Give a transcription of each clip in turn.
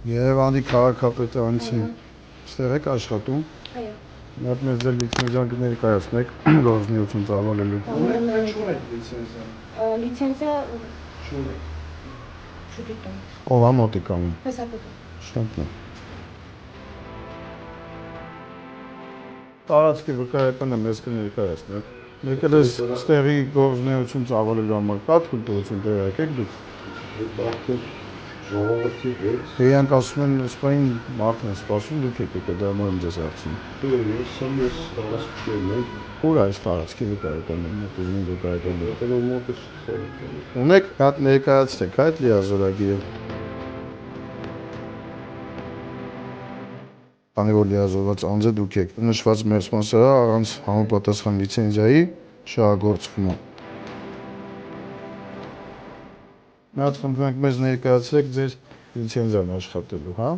Երևանի քաղաքապետարանցի ստեղ եք աշխատում։ Այո։ Նախ մեզ ձեր լիցենզիան կներկայացնեք գործունեություն ծավալելու։ Լիցենզիա Ով է մոտիկանում։ Հեսապետը։ Շատ լավ։ Տարածքի վկայականը մեզ կներկայացնեք։ Եկել ես ստեղի գործունեություն ծավալելու համար կա թույլտվություն տեղեկեք դուք։ Ժողովրդի հետ։ Իրանք ասում են սպային մարդն է սպասում, դուք եք եկել դրա համար եմ ձեզ հարցնում։ Ես եմ ես տարածքներն եմ։ Ուր այս տարածքի վկայականը մոտիվին վկայականը։ Դեռ մոտս խորհրդան։ Ունեք հատ ներկայացրեք այդ լիազորագիրը։ Քանի որ լիազորված անձը դուք եք, նշված մեր սպոնսորը առանց համապատասխան լիցենզիայի շահագործվում է։ Միած խնդրում ենք մեզ ներկայացրեք ձեր լիցենզիան աշխատելու, հա։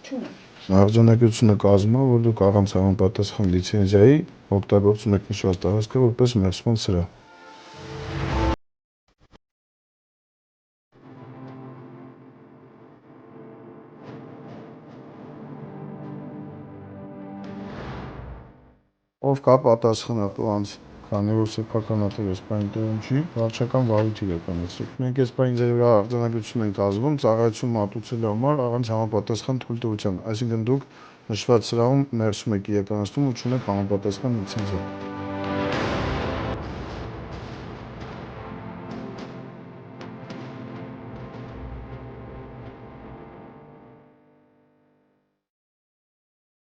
Չունեմ։ Արձանագրությունը կազմում է, որ դուք առանց համապատասխան լիցենզիայի օգտագործում եք նշված տարածքը որպես մեր սպոնսորը։ Ով կա պատասխանատու անձ, քանի որ սեփականատերը սպային տեղում չի, վարչական վարույթ իրականացրեք։ Մենք այս պայն ձեր վրա արձանագրություն ենք կազմում ծառայություն մատուցելու համար առանց համապատասխան թույլտվության, այսինքն դուք նշված սրահում ներսում եք իրականացնում ու չունեք համապատասխան լիցենզիա։